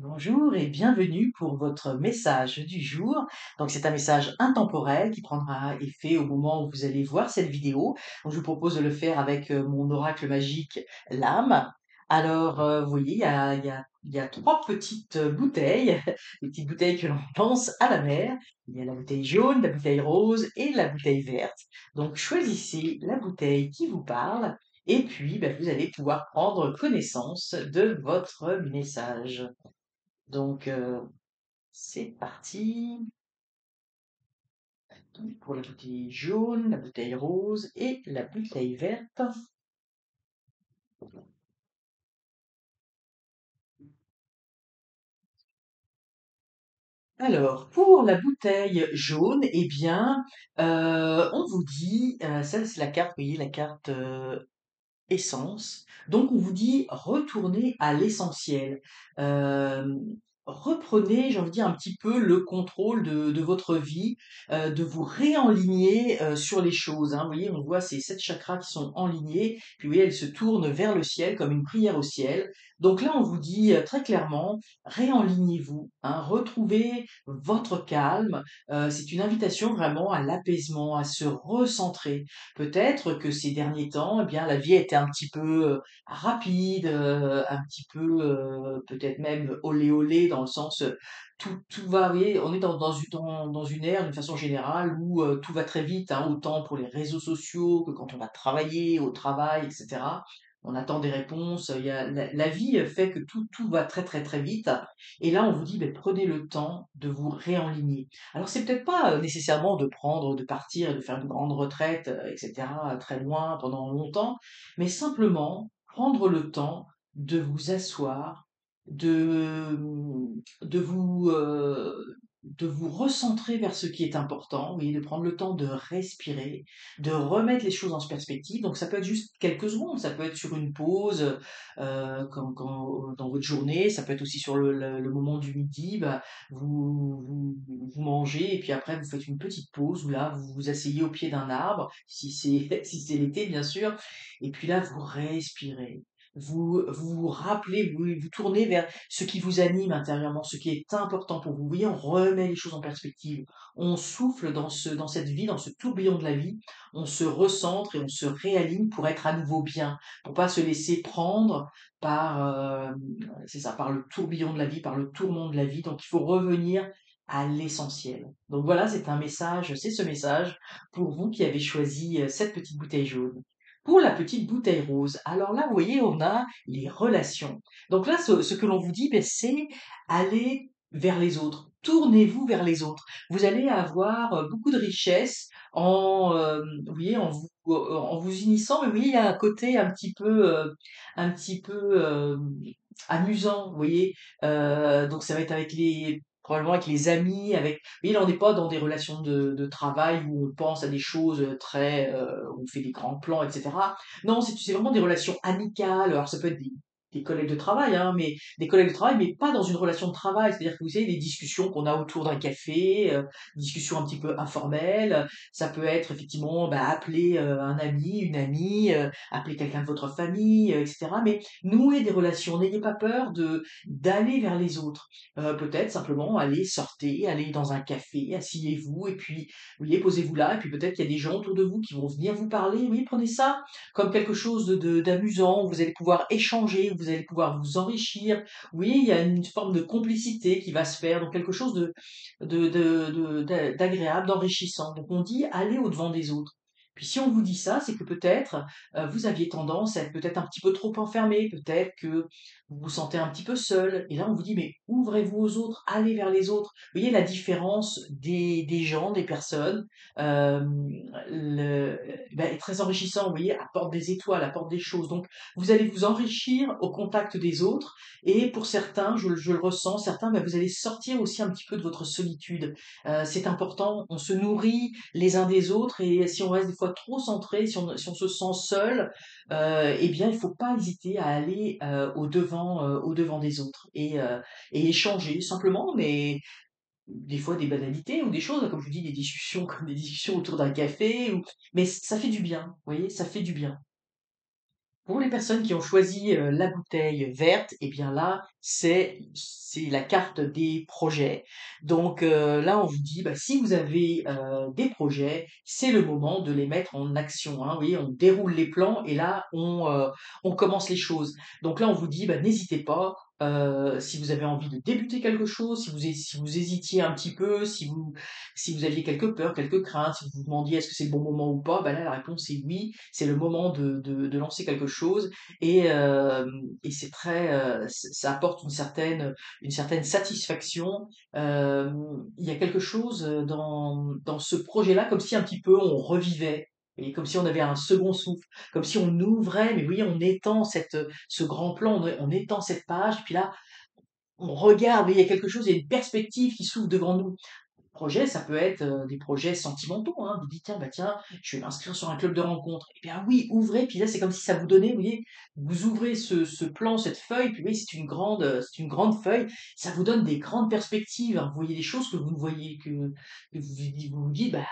Bonjour et bienvenue pour votre message du jour. Donc c'est un message intemporel qui prendra effet au moment où vous allez voir cette vidéo. Donc je vous propose de le faire avec mon oracle magique l'âme. Alors vous voyez, il y a trois petites bouteilles, des petites bouteilles que l'on lance à la mer. Il y a la bouteille jaune, la bouteille rose et la bouteille verte. Donc choisissez la bouteille qui vous parle et puis vous allez pouvoir prendre connaissance de votre message. Donc, c'est parti. Donc, pour la bouteille jaune, la bouteille rose et la bouteille verte. Alors, pour la bouteille jaune, eh bien, on vous dit, ça c'est la carte, vous voyez, la carte essence. Donc, on vous dit retournez à l'essentiel. Hem, Reprenez, j'ai envie de dire, un petit peu le contrôle de votre vie, de vous réaligner, sur les choses, hein. Vous voyez, on voit ces 7 chakras qui sont enlignés, puis vous voyez, elles se tournent vers le ciel comme une prière au ciel. Donc là, on vous dit, très clairement: réalignez-vous, hein, retrouvez votre calme. C'est une invitation vraiment à l'apaisement, à se recentrer. Peut-être que ces derniers temps, eh bien, la vie a été un petit peu rapide, un petit peu, peut-être même olé olé dans le sens, tout va, vous voyez, on est dans une ère d'une façon générale où tout va très vite, hein, autant pour les réseaux sociaux que quand on va travailler, au travail, etc. On attend des réponses. Il y a, la vie fait que tout va très très très vite. Et là, on vous dit, ben, prenez le temps de vous réaligner. Alors c'est peut-être pas, nécessairement de partir et de faire une grande retraite, et cetera, très loin pendant longtemps, mais simplement prendre le temps de vous asseoir, de, de vous recentrer vers ce qui est important, oui, de prendre le temps de respirer, de remettre les choses en perspective. Donc ça peut être juste quelques secondes, ça peut être sur une pause, dans votre journée, ça peut être aussi sur le moment du midi, vous mangez et puis après vous faites une petite pause où là vous vous asseyez au pied d'un arbre, si c'est si c'est l'été bien sûr, et puis là vous respirez. Vous rappelez, vous tournez vers ce qui vous anime intérieurement, ce qui est important pour vous. Vous voyez, on remet les choses en perspective. On souffle dans cette vie, dans ce tourbillon de la vie. On se recentre et on se réaligne pour être à nouveau bien, pour pas se laisser prendre par, c'est ça, par le tourbillon de la vie, par le tourment de la vie. Donc il faut revenir à l'essentiel. Donc voilà, c'est ce message pour vous qui avez choisi cette petite bouteille jaune. Pour la petite bouteille rose, alors là, vous voyez, on a les relations. Donc là, ce que l'on vous dit, ben, c'est aller vers les autres. Tournez-vous vers les autres. Vous allez avoir beaucoup de richesse vous voyez, en vous unissant. Mais vous voyez, il y a un côté un petit peu amusant. Vous voyez, donc ça va être avec probablement avec les amis, avec. Vous voyez, là, on n'est pas dans des relations de travail où on pense à des choses où on fait des grands plans, etc. Non, c'est vraiment des relations amicales. Alors ça peut être des collègues de travail, hein, mais des collègues de travail, mais pas dans une relation de travail. C'est-à-dire que vous savez, les discussions qu'on a autour d'un café, discussions un petit peu informelles. Ça peut être effectivement appeler un ami, une amie, appeler quelqu'un de votre famille, etc. Mais nouer des relations. N'ayez pas peur de d'aller vers les autres. Peut-être simplement aller sortez, aller dans un café, asseyez-vous et puis vous voyez, posez-vous là et puis peut-être qu'il y a des gens autour de vous qui vont venir vous parler. Oui, prenez ça comme quelque chose d'amusant, où vous allez pouvoir échanger, où vous allez pouvoir vous enrichir. Oui, il y a une forme de complicité qui va se faire, donc quelque chose d'agréable, d'enrichissant. Donc on dit allez au-devant des autres. Puis si on vous dit ça, c'est que peut-être vous aviez tendance à être peut-être un petit peu trop enfermé, peut-être que vous vous sentez un petit peu seul. Et là, on vous dit, mais ouvrez-vous aux autres, allez vers les autres. Vous voyez la différence des gens, des personnes. Euh, est très enrichissant, vous voyez, apporte des étoiles, apporte des choses. Donc, vous allez vous enrichir au contact des autres. Et pour certains, je le ressens, certains, vous allez sortir aussi un petit peu de votre solitude. C'est important, on se nourrit les uns des autres. Et si on reste des fois trop centré, si on se sent seul, eh bien, il faut pas hésiter à aller au devant des autres et échanger simplement, mais des fois des banalités ou des choses, comme je vous dis, des discussions comme des discussions autour d'un café, mais ça fait du bien, vous voyez, ça fait du bien. Pour les personnes qui ont choisi, la bouteille verte, et bien là, c'est la carte des projets. Donc, là, on vous dit, bah, si vous avez, des projets, c'est le moment de les mettre en action, hein. Vous voyez, on déroule les plans et là, on commence les choses. Donc là, on vous dit, bah, n'hésitez pas, si vous avez envie de débuter quelque chose, si vous hésitiez un petit peu, si vous aviez quelques peurs, quelques craintes, si vous vous demandiez: «Est-ce que c'est le bon moment ou pas?» bah, là, la réponse est oui, c'est le moment de lancer quelque chose et c'est très, ça apporte une certaine satisfaction. Il y a quelque chose, dans ce projet-là, comme si un petit peu on revivait et comme si on avait un second souffle, comme si on ouvrait, mais vous voyez, on étend ce grand plan, on étend cette page, puis là, on regarde et il y a quelque chose, il y a une perspective qui s'ouvre devant nous. Projet, ça peut être, des projets sentimentaux, hein. Vous dites: tiens, je vais m'inscrire sur un club de rencontres». Eh bien oui, ouvrez, puis là, c'est comme si ça vous donnait, vous voyez, vous ouvrez ce plan, cette feuille, puis oui, c'est une grande feuille, ça vous donne des grandes perspectives, hein. Vous voyez des choses que vous ne voyez que vous vous dites: «Bah,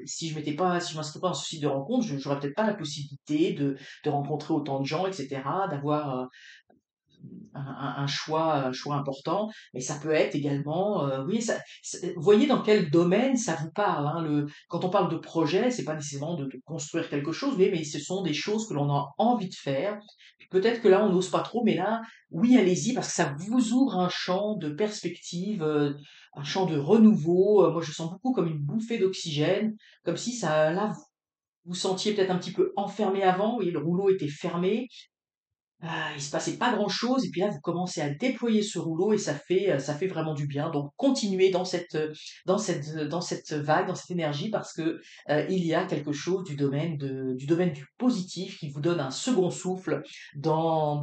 si je m'inscris pas dans ce site de rencontre, j'aurais peut-être pas la possibilité de rencontrer autant de gens et cetera, d'avoir, un choix important, mais ça peut être également, oui, voyez dans quel domaine ça vous parle, hein. Quand on parle de projet, c'est pas nécessairement de construire quelque chose, vous voyez, mais ce sont des choses que l'on a envie de faire. Puis peut-être que là, on n'ose pas trop, mais là, oui, allez-y parce que ça vous ouvre un champ de perspective, un champ de renouveau. Moi, je sens beaucoup comme une bouffée d'oxygène, comme si ça là, vous sentiez peut-être un petit peu enfermé avant, vous voyez, le rouleau était fermé. Il se passait pas grand-chose et puis là, vous commencez à déployer ce rouleau et ça fait vraiment du bien. Donc continuez dans cette vague, dans cette énergie parce que, il y a quelque chose du domaine du positif qui vous donne un second souffle dans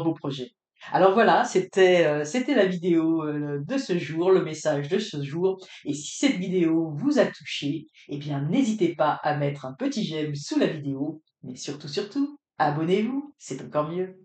vos projets. Alors voilà, c'était la vidéo, de ce jour, le message de ce jour et si cette vidéo vous a touché, eh bien n'hésitez pas à mettre un petit j'aime sous la vidéo, mais surtout, surtout, abonnez-vous, c'est encore mieux.